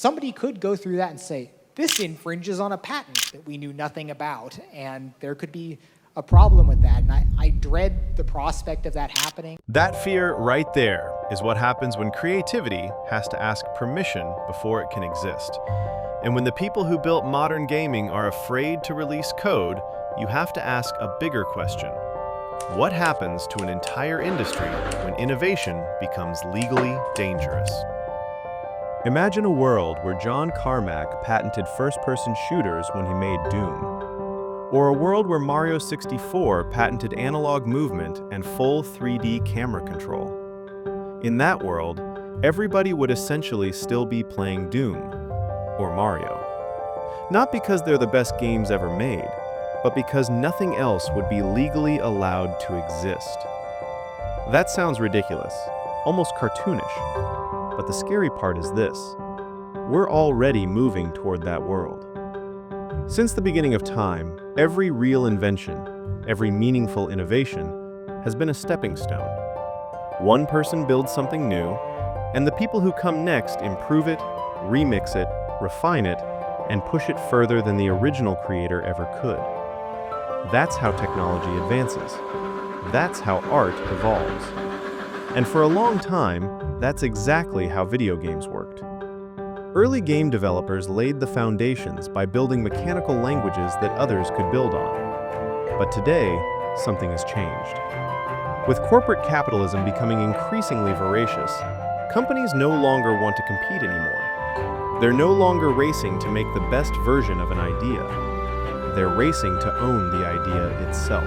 Somebody could go through that and say, this infringes on a patent that we knew nothing about, and there could be a problem with that. And I dread the prospect of that happening. That fear right there is what happens when creativity has to ask permission before it can exist. And when the people who built modern gaming are afraid to release code, you have to ask a bigger question. What happens to an entire industry when innovation becomes legally dangerous? Imagine a world where John Carmack patented first-person shooters when he made Doom. Or a world where Mario 64 patented analog movement and full 3D camera control. In that world, everybody would essentially still be playing Doom or Mario. Not because they're the best games ever made, but because nothing else would be legally allowed to exist. That sounds ridiculous, almost cartoonish, but the scary part is this: we're already moving toward that world. Since the beginning of time, every real invention, every meaningful innovation, has been a stepping stone. One person builds something new, and the people who come next improve it, remix it, refine it, and push it further than the original creator ever could. That's how technology advances. That's how art evolves. And for a long time, that's exactly how video games worked. Early game developers laid the foundations by building mechanical languages that others could build on. But today, something has changed. With corporate capitalism becoming increasingly voracious, companies no longer want to compete anymore. They're no longer racing to make the best version of an idea. They're racing to own the idea itself.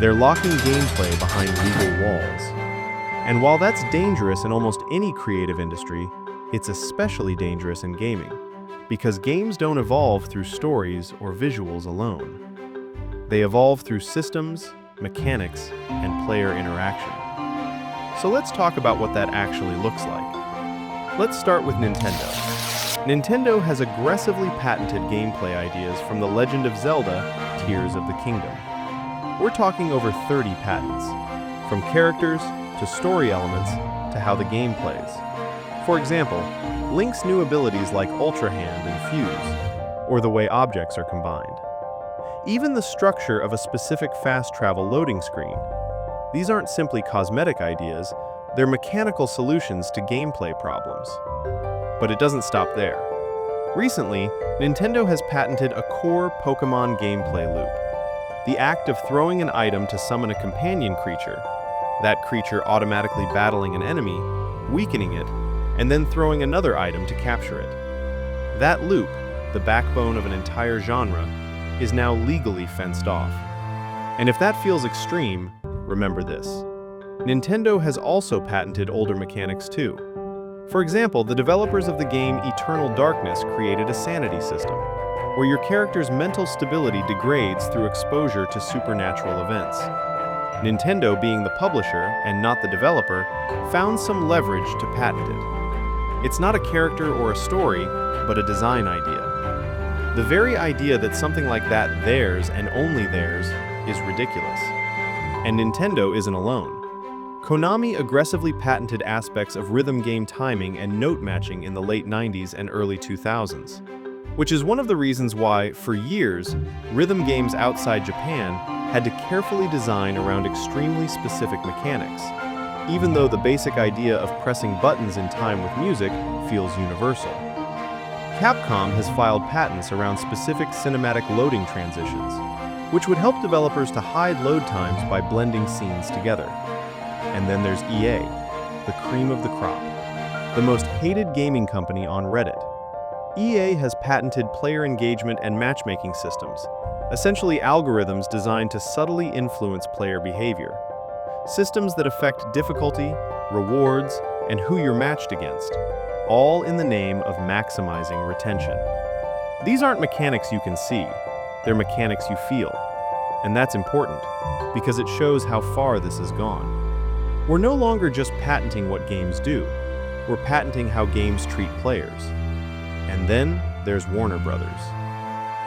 They're locking gameplay behind legal walls. And while that's dangerous in almost any creative industry, it's especially dangerous in gaming, because games don't evolve through stories or visuals alone. They evolve through systems, mechanics, and player interaction. So let's talk about what that actually looks like. Let's start with Nintendo. Nintendo has aggressively patented gameplay ideas from The Legend of Zelda: Tears of the Kingdom. We're talking over 30 patents, from characters to story elements to how the game plays. For example, Link's new abilities like Ultra Hand and Fuse, or the way objects are combined. Even the structure of a specific fast travel loading screen. These aren't simply cosmetic ideas, they're mechanical solutions to gameplay problems. But it doesn't stop there. Recently, Nintendo has patented a core Pokémon gameplay loop. The act of throwing an item to summon a companion creature, that creature automatically battling an enemy, weakening it, and then throwing another item to capture it. That loop, the backbone of an entire genre, is now legally fenced off. And if that feels extreme, remember this: Nintendo has also patented older mechanics too. For example, the developers of the game Eternal Darkness created a sanity system, where your character's mental stability degrades through exposure to supernatural events. Nintendo, being the publisher and not the developer, found some leverage to patent it. It's not a character or a story, but a design idea. The very idea that something like that, theirs and only theirs, is ridiculous. And Nintendo isn't alone. Konami aggressively patented aspects of rhythm game timing and note matching in the late 90s and early 2000s, which is one of the reasons why, for years, rhythm games outside Japan had to carefully design around extremely specific mechanics, even though the basic idea of pressing buttons in time with music feels universal. Capcom has filed patents around specific cinematic loading transitions, which would help developers to hide load times by blending scenes together. And then there's EA, the cream of the crop, the most hated gaming company on Reddit. EA has patented player engagement and matchmaking systems, essentially algorithms designed to subtly influence player behavior. Systems that affect difficulty, rewards, and who you're matched against, all in the name of maximizing retention. These aren't mechanics you can see, they're mechanics you feel. And that's important, because it shows how far this has gone. We're no longer just patenting what games do, we're patenting how games treat players. And then there's Warner Brothers.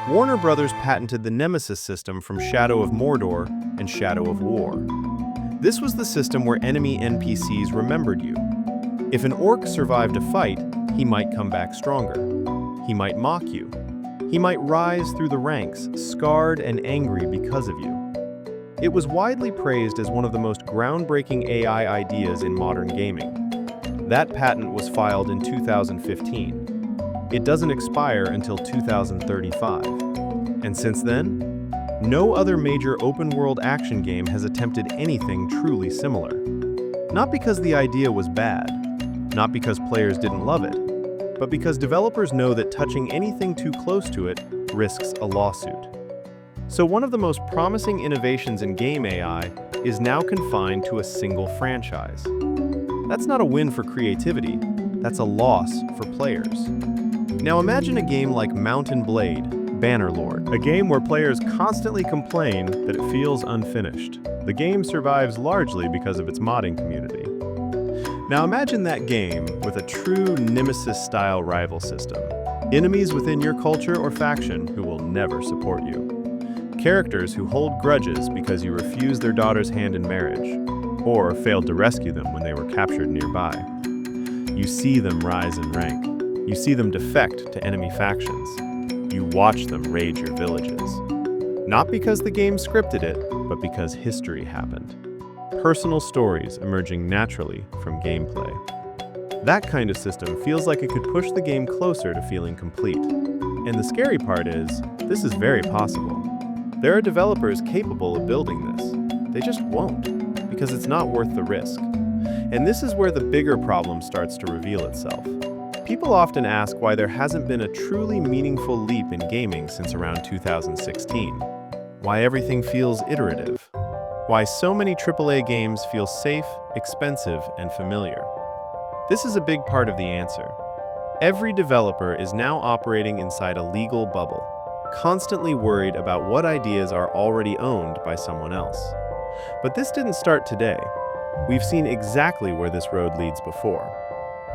Warner Brothers patented the Nemesis system from Shadow of Mordor and Shadow of War. This was the system where enemy NPCs remembered you. If an orc survived a fight, he might come back stronger. He might mock you. He might rise through the ranks, scarred and angry because of you. It was widely praised as one of the most groundbreaking AI ideas in modern gaming. That patent was filed in 2015. It doesn't expire until 2035. And since then, no other major open-world action game has attempted anything truly similar. Not because the idea was bad, not because players didn't love it, but because developers know that touching anything too close to it risks a lawsuit. So one of the most promising innovations in game AI is now confined to a single franchise. That's not a win for creativity, that's a loss for players. Now imagine a game like Mountain Blade, Bannerlord, a game where players constantly complain that it feels unfinished. The game survives largely because of its modding community. Now imagine that game with a true Nemesis-style rival system. Enemies within your culture or faction who will never support you. Characters who hold grudges because you refused their daughter's hand in marriage, or failed to rescue them when they were captured nearby. You see them rise in rank. You see them defect to enemy factions. You watch them raid your villages. Not because the game scripted it, but because history happened. Personal stories emerging naturally from gameplay. That kind of system feels like it could push the game closer to feeling complete. And the scary part is, this is very possible. There are developers capable of building this. They just won't, because it's not worth the risk. And this is where the bigger problem starts to reveal itself. People often ask why there hasn't been a truly meaningful leap in gaming since around 2016. Why everything feels iterative. Why so many AAA games feel safe, expensive, and familiar. This is a big part of the answer. Every developer is now operating inside a legal bubble, constantly worried about what ideas are already owned by someone else. But this didn't start today. We've seen exactly where this road leads before.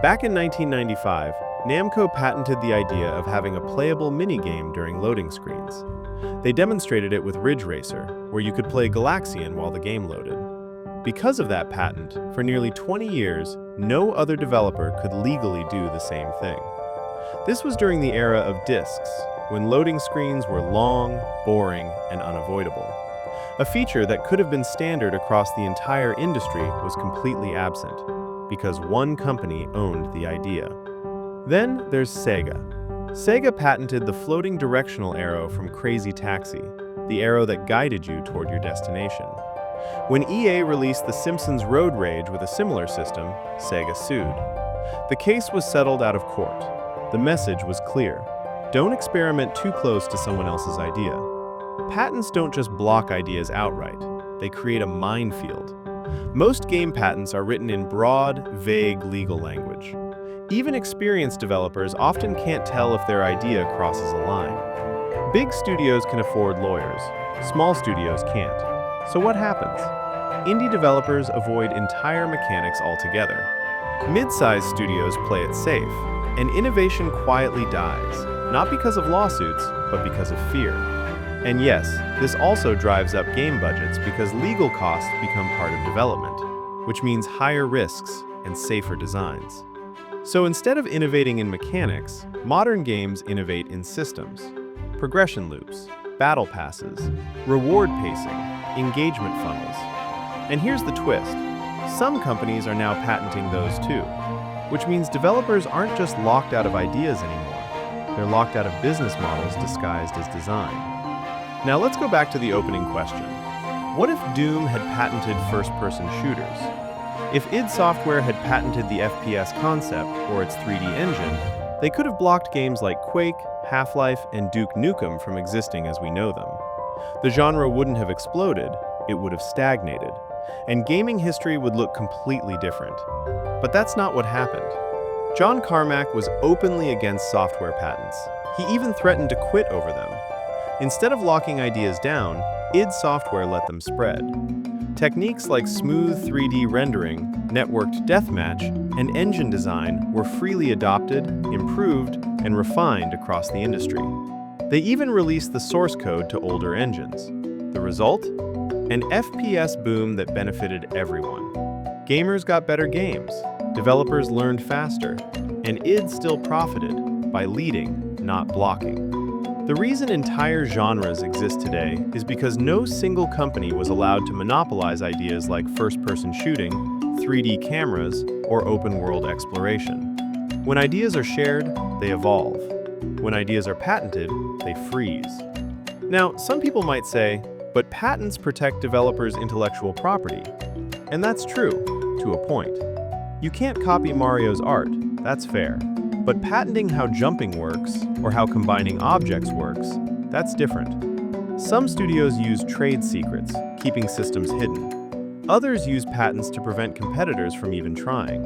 Back in 1995, Namco patented the idea of having a playable minigame during loading screens. They demonstrated it with Ridge Racer, where you could play Galaxian while the game loaded. Because of that patent, for nearly 20 years, no other developer could legally do the same thing. This was during the era of discs, when loading screens were long, boring, and unavoidable. A feature that could have been standard across the entire industry was completely absent, because one company owned the idea. Then there's Sega. Sega patented the floating directional arrow from Crazy Taxi, the arrow that guided you toward your destination. When EA released The Simpsons Road Rage with a similar system, Sega sued. The case was settled out of court. The message was clear. Don't experiment too close to someone else's idea. Patents don't just block ideas outright. They create a minefield. Most game patents are written in broad, vague legal language. Even experienced developers often can't tell if their idea crosses a line. Big studios can afford lawyers. Small studios can't. So what happens? Indie developers avoid entire mechanics altogether. Mid-sized studios play it safe, and innovation quietly dies. Not because of lawsuits, but because of fear. And yes, this also drives up game budgets because legal costs become part of development, which means higher risks and safer designs. So instead of innovating in mechanics, modern games innovate in systems. Progression loops, battle passes, reward pacing, engagement funnels. And here's the twist. Some companies are now patenting those too, which means developers aren't just locked out of ideas anymore. They're locked out of business models disguised as design. Now let's go back to the opening question. What if Doom had patented first-person shooters? If id Software had patented the FPS concept or its 3D engine, they could have blocked games like Quake, Half-Life, and Duke Nukem from existing as we know them. The genre wouldn't have exploded, it would have stagnated, and gaming history would look completely different. But that's not what happened. John Carmack was openly against software patents. He even threatened to quit over them. Instead of locking ideas down, id Software let them spread. Techniques like smooth 3D rendering, networked deathmatch, and engine design were freely adopted, improved, and refined across the industry. They even released the source code to older engines. The result? An FPS boom that benefited everyone. Gamers got better games, developers learned faster, and and id still profited by leading, not blocking. The reason entire genres exist today is because no single company was allowed to monopolize ideas like first-person shooting, 3D cameras, or open-world exploration. When ideas are shared, they evolve. When ideas are patented, they freeze. Now, some people might say, but patents protect developers' intellectual property. And that's true, to a point. You can't copy Mario's art, that's fair. But patenting how jumping works, or how combining objects works, that's different. Some studios use trade secrets, keeping systems hidden. Others use patents to prevent competitors from even trying.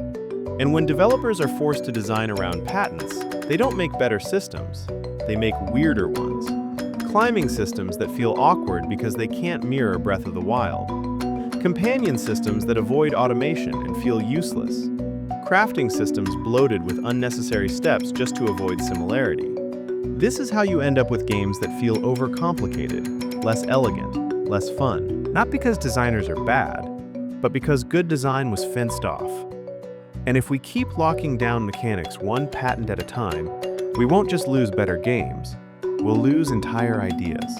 And when developers are forced to design around patents, they don't make better systems, they make weirder ones. Climbing systems that feel awkward because they can't mirror Breath of the Wild. Companion systems that avoid automation and feel useless. Crafting systems bloated with unnecessary steps just to avoid similarity. This is how you end up with games that feel overcomplicated, less elegant, less fun. Not because designers are bad, but because good design was fenced off. And if we keep locking down mechanics one patent at a time, we won't just lose better games, we'll lose entire ideas.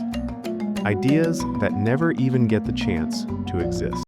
Ideas that never even get the chance to exist.